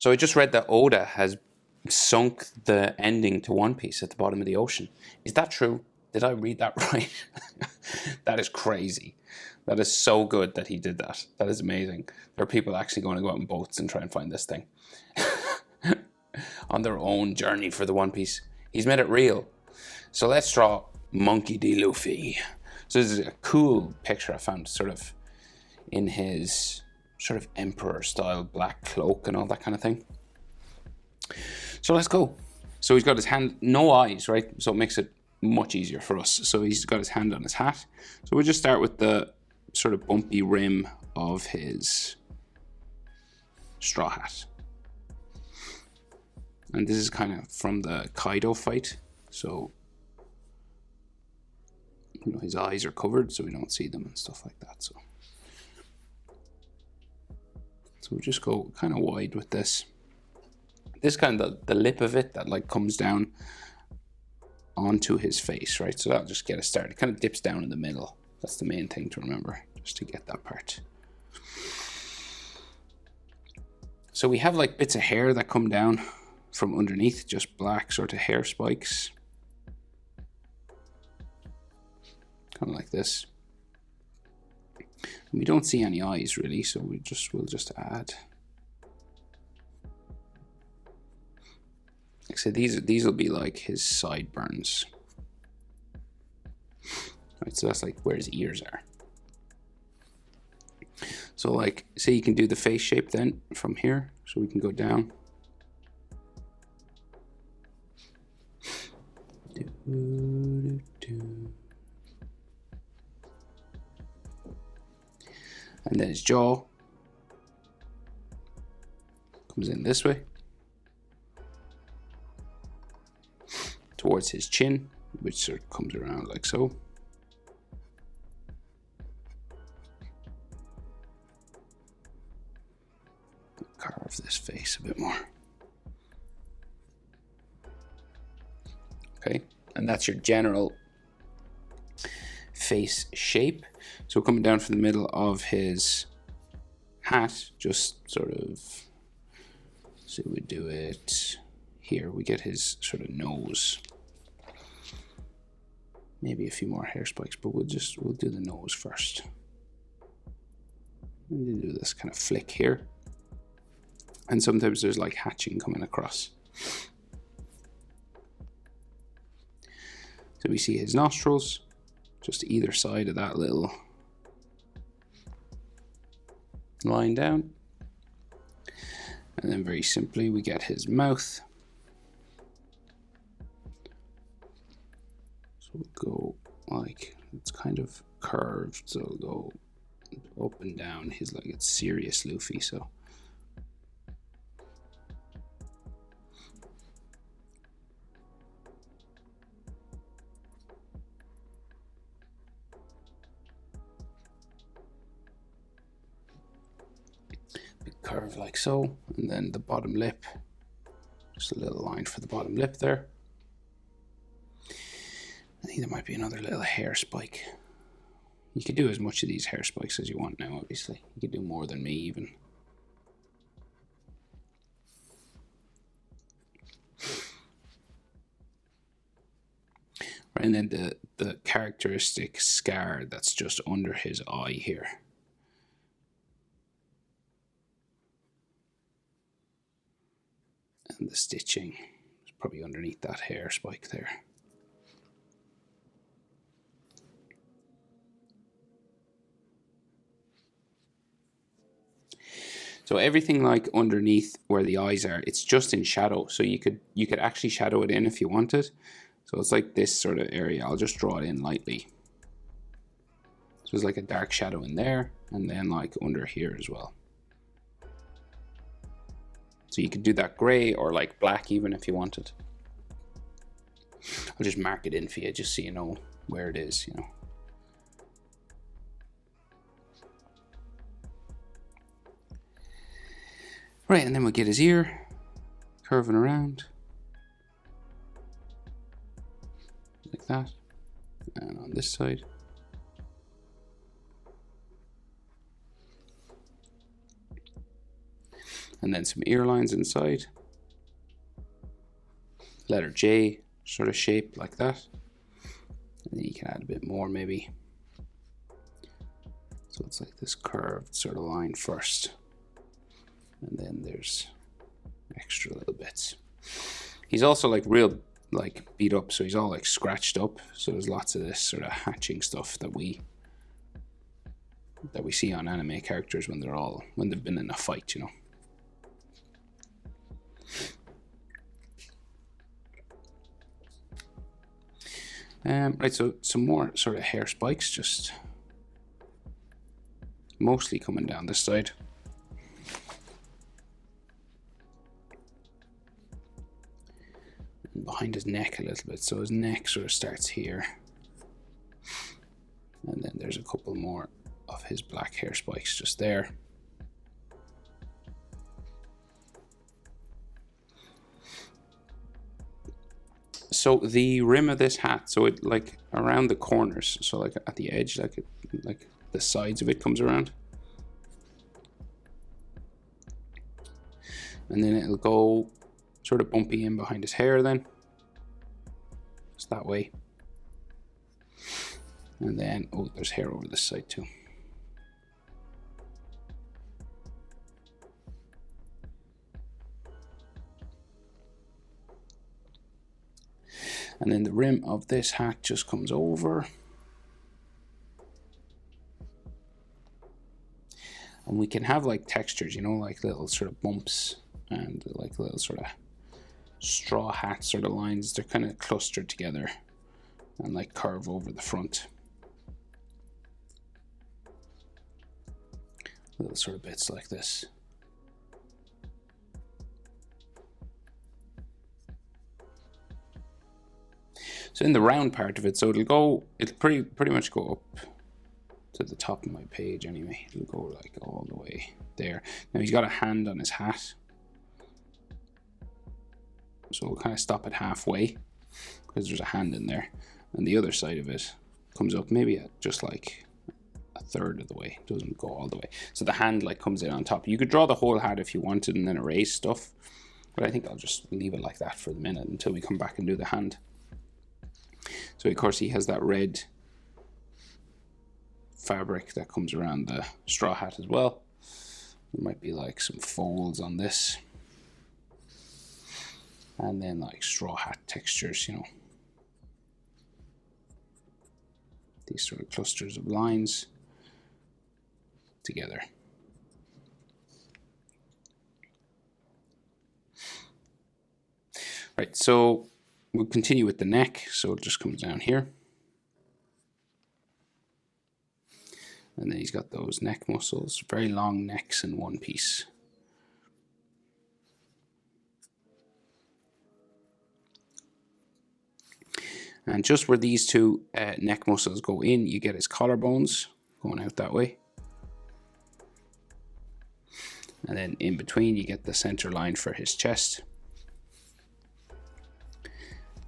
So I just read that Oda has sunk the ending to One Piece at the bottom of the ocean. Is that true? Did I read that right? That is crazy. That is so good that he did that. That is amazing. There are people actually going to go out in boats and try and find this thing on their own journey for the One Piece. He's made it real. So let's draw Monkey D. Luffy. So this is a cool picture I found sort of in his sort of emperor style black cloak and all that kind of thing. So let's go. So he's got his hand, no eyes, right? So it makes it much easier for us. So he's got his hand on his hat. So we'll just start with the sort of bumpy rim of his straw hat. And this is kind of from the Kaido fight. So, you know, his eyes are covered so we don't see them and stuff like that. So we'll just go kind of wide with this. This kind of the lip of it that like comes down onto his face, right? So that'll just get us started. It kind of dips down in the middle. That's the main thing to remember, just to get that part. So we have like bits of hair that come down from underneath, just black sort of hair spikes. Kind of like this. And we don't see any eyes really, so we'll just add. Like I said, these will be like his sideburns. Right, so that's like where his ears are. So like, say you can do the face shape then from here, so we can go down. And then his jaw comes in this way towards his chin, which sort of comes around like so. Carve this face a bit more. Okay, and that's your general face shape. So coming down from the middle of his hat, just sort of, so we do it here. We get his sort of nose. Maybe a few more hair spikes, but we'll do the nose first. We'll do this kind of flick here. And sometimes there's like hatching coming across. So we see his nostrils, just either side of that little line down. And then very simply we get his mouth. So we'll go like, it's kind of curved, so we'll go up and down. He's like, it's serious Luffy, so. Curve like so, and then the bottom lip, just a little line for the bottom lip there. I think there might be another little hair spike. You could do as much of these hair spikes as you want now, obviously. You could do more than me even. Right, and then the characteristic scar that's just under his eye here. And the stitching is probably underneath that hair spike there. So everything like underneath where the eyes are, it's just in shadow. So you could actually shadow it in if you wanted. So it's like this sort of area. I'll just draw it in lightly. So there's like a dark shadow in there, and then like under here as well. So you could do that gray or like black even if you wanted. I'll just mark it in for you just so you know where it is, you know. Right, and then we'll get his ear curving around like that. And on this side. And then some ear lines inside. Letter J sort of shape like that. And then you can add a bit more maybe. So it's like this curved sort of line first. And then there's extra little bits. He's also like real like beat up, so he's all like scratched up. So there's lots of this sort of hatching stuff that we see on anime characters when they've been in a fight, you know. Right, so some more sort of hair spikes, just mostly coming down this side. And behind his neck a little bit, so his neck sort of starts here. And then there's a couple more of his black hair spikes just there. So the rim of this hat, so it like around the corners, so like at the edge, like the sides of it comes around, and then it'll go sort of bumpy in behind his hair then, just that way, and then there's hair over this side too. And then the rim of this hat just comes over. And we can have like textures, you know, like little sort of bumps and like little sort of straw hat sort of lines. They're kind of clustered together and like curve over the front. Little sort of bits like this. So in the round part of it, so it'll pretty much go up to the top of my page anyway. It'll go like all the way there. Now he's got a hand on his hat, so we'll kind of stop it halfway because there's a hand in there, and the other side of it comes up maybe at just like a third of the way. It doesn't go all the way, so the hand like comes in on top. You could draw the whole hat if you wanted and then erase stuff, but I think I'll just leave it like that for the minute until we come back and do the hand. So of course he has that red fabric that comes around the straw hat as well. There might be like some folds on this, and then like straw hat textures, you know, these sort of clusters of lines together. Right, so we'll continue with the neck, so it just comes down here. And then he's got those neck muscles, very long necks in one piece. And just where these two neck muscles go in, you get his collarbones going out that way. And then in between, you get the center line for his chest.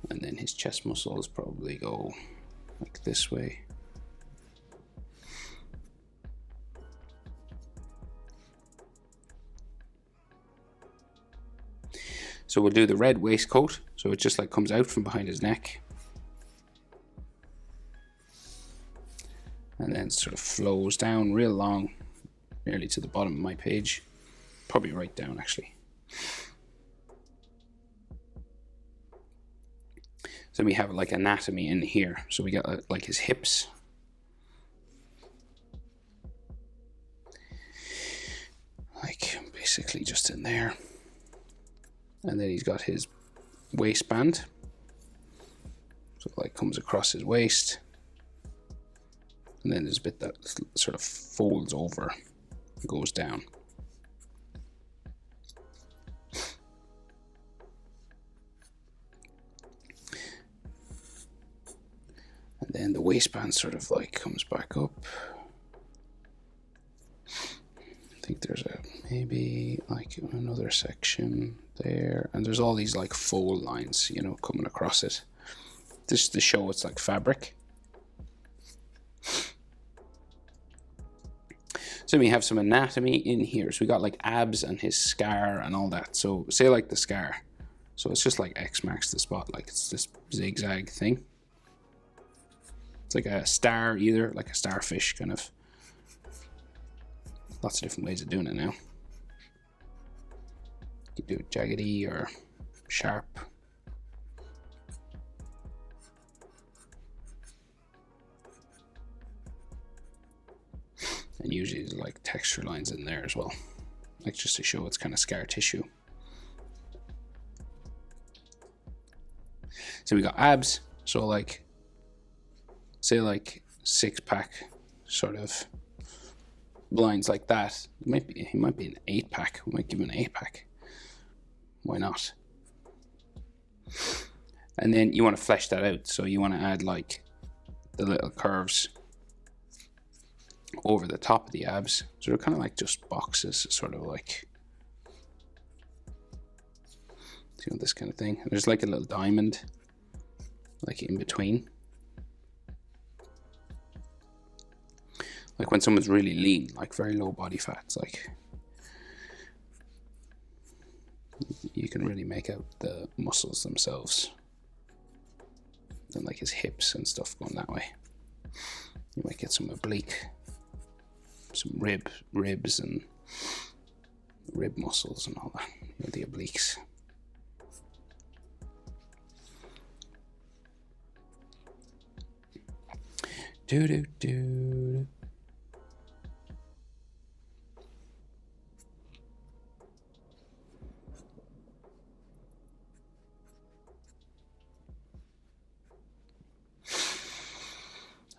And then his chest muscles probably go like this way. So we'll do the red waistcoat. So it just like comes out from behind his neck. And then sort of flows down real long, nearly to the bottom of my page. Probably right down actually. So we have like anatomy in here. So we got like his hips. Like basically just in there. And then he's got his waistband. So it like comes across his waist. And then there's a bit that sort of folds over and goes down. And then the waistband sort of like comes back up. I think there's maybe like another section there, and there's all these like fold lines, you know, coming across it, just to show it's like fabric. So we have some anatomy in here. So we got like abs and his scar and all that. So say like the scar. So it's just like X marks the spot, like it's this zigzag thing. It's like a star either, like a starfish kind of. Lots of different ways of doing it now. You can do it jaggedy or sharp. And usually there's like texture lines in there as well, like just to show it's kind of scar tissue. So we got abs, so like, say like 6-pack sort of lines like that. He might be an 8-pack. We might give him an 8-pack. Why not? And then you want to flesh that out. So you want to add like the little curves over the top of the abs. So they're kind of like just boxes, sort of like, you know, this kind of thing. There's like a little diamond like in between. Like when someone's really lean, like very low body fat, it's like you can really make out the muscles themselves. And like his hips and stuff going that way. You might get some oblique, some ribs and rib muscles and all that, you know, the obliques. Do do do.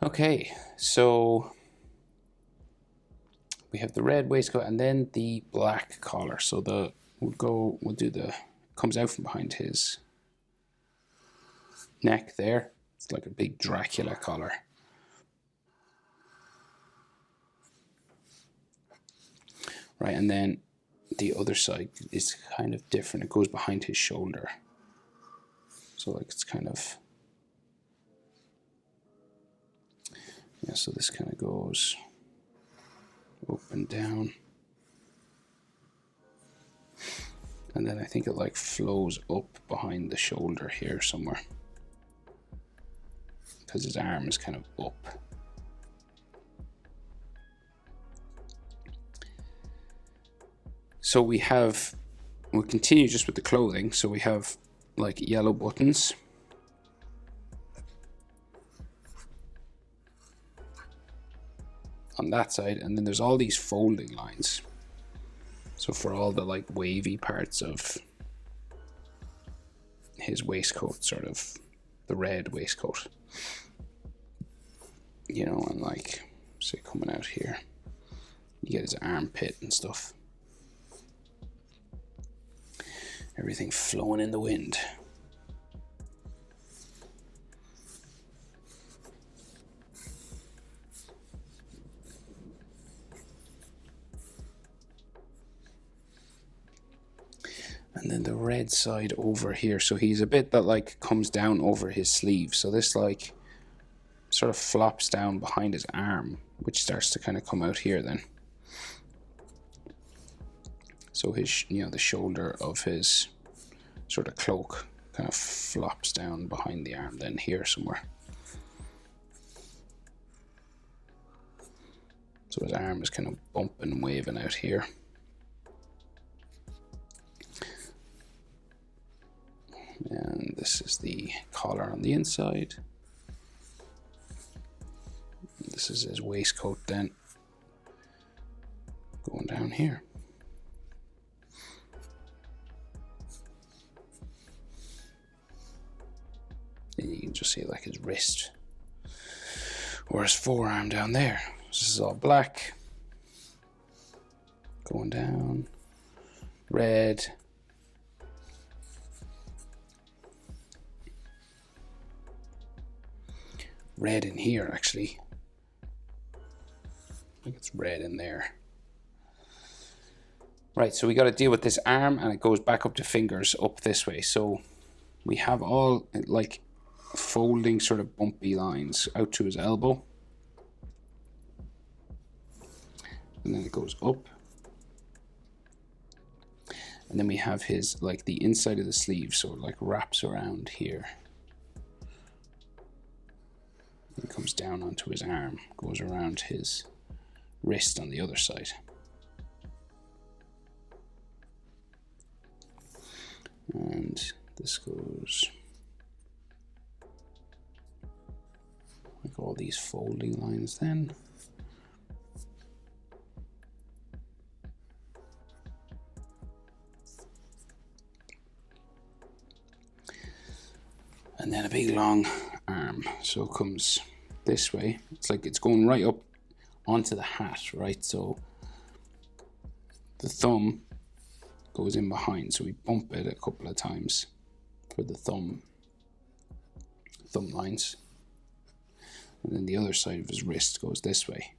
Okay, so we have the red waistcoat and then the black collar. So we'll do the, comes out from behind his neck there. It's like a big Dracula collar. Right, and then the other side is kind of different. It goes behind his shoulder. So like it's kind of, yeah, so this kind of goes up and down. And then I think it like flows up behind the shoulder here somewhere. Because his arm is kind of up. So we'll continue just with the clothing. So we have like yellow buttons. On that side, and then there's all these folding lines. So for all the like wavy parts of his waistcoat, sort of the red waistcoat, you know, and like say coming out here, you get his armpit and stuff. Everything flowing in the wind. And then the red side over here. So he's a bit that like comes down over his sleeve. So this like sort of flops down behind his arm, which starts to kind of come out here then. So his, you know, the shoulder of his sort of cloak kind of flops down behind the arm then here somewhere. So his arm is kind of bumping and waving out here. And this is the collar on the inside. This is his waistcoat then, going down here. And you can just see like his wrist or his forearm down there. This is all black. Going down. Red. Red in here actually. I think it's red in there. Right, so we got to deal with this arm, and it goes back up to fingers up this way. So we have all like folding sort of bumpy lines out to his elbow. and then it goes up. And then we have his, like, the inside of the sleeve, so it like wraps around here. It comes down onto his arm, goes around his wrist on the other side. And this goes like all these folding lines then. And then a big long arm, so it comes this way. It's like it's going right up onto the hat, right? So the thumb goes in behind, so we bump it a couple of times for the thumb lines. And then the other side of his wrist goes this way.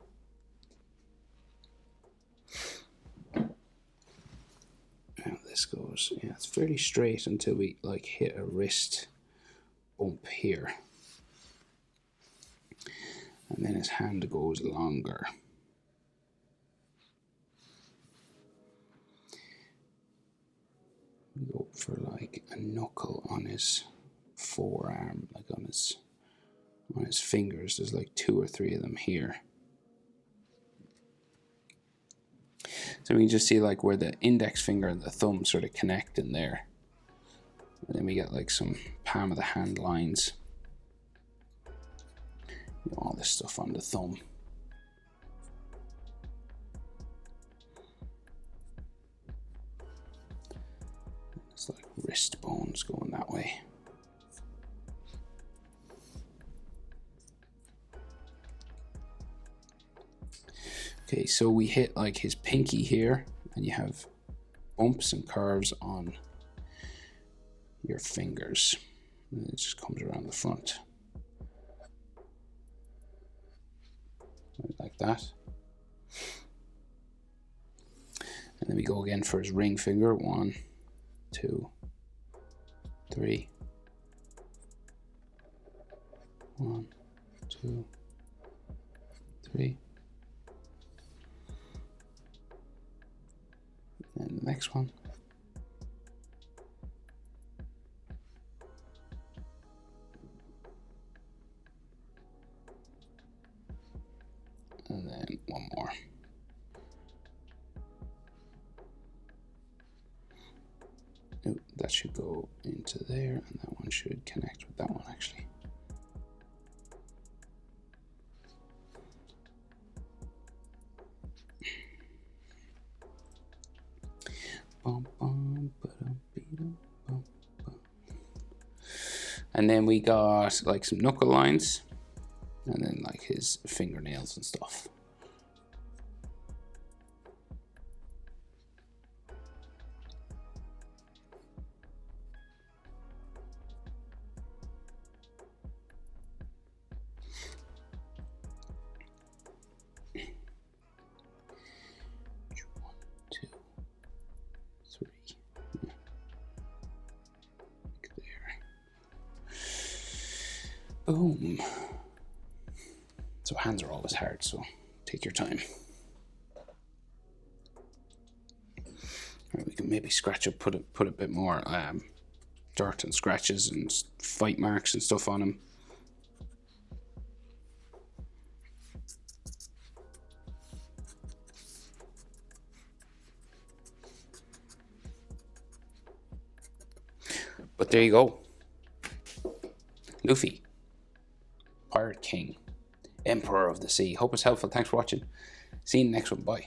Now this goes, yeah, it's fairly straight until we like hit a wrist bump here. And then his hand goes longer. We go for like a knuckle on his forearm, like on his fingers. There's like 2 or 3 of them here. So we can just see like where the index finger and the thumb sort of connect in there. And then we get like some palm of the hand lines. You know, all this stuff on the thumb. It's like wrist bones going that way. Okay, so we hit like his pinky here, and you have bumps and curves on your fingers. And it just comes around the front. Like that. And then we go again for his ring finger. 1, 2, 3. 1, 2, 3. And the next one. And then one more. Oh, that should go into there, and that one should connect with that one actually. And then we got like some knuckle lines, and then like his fingernails and stuff. Boom. So hands are always hard, so take your time. Right, we can maybe scratch up, put a bit more dirt and scratches and fight marks and stuff on him. But there you go. Luffy. Pirate King, Emperor of the Sea. Hope it's helpful. Thanks for watching. See you in the next one. Bye.